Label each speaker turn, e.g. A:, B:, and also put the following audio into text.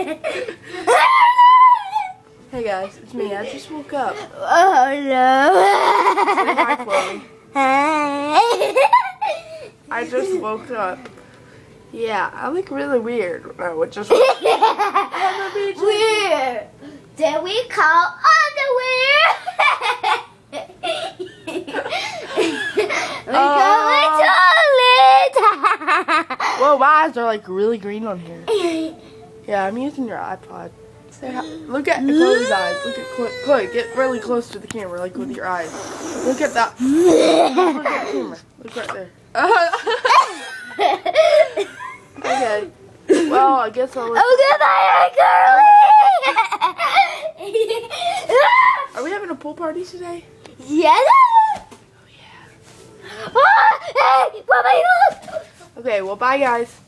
A: Hey guys, it's me. I just woke up.
B: Oh no.
A: Say hi, Chloe. I just woke up. Yeah, I look really weird. No, it just on the beach.
B: Weird. Then we call underwear. We call it toilet.
A: Whoa, my eyes are like really green on here. Yeah, I'm using your iPod. Say hi. Look at Chloe's eyes. Look at Chloe. Get really close to the camera, like with your eyes. Look at that. Look at the camera. Look right there. Okay. Well, I guess I'll.
B: Oh, goodbye, girly.
A: Are we having a pool party today?
B: Yes.
A: Oh yeah.
B: Oh, hey, Bobby, look.
A: Okay. Well, bye guys.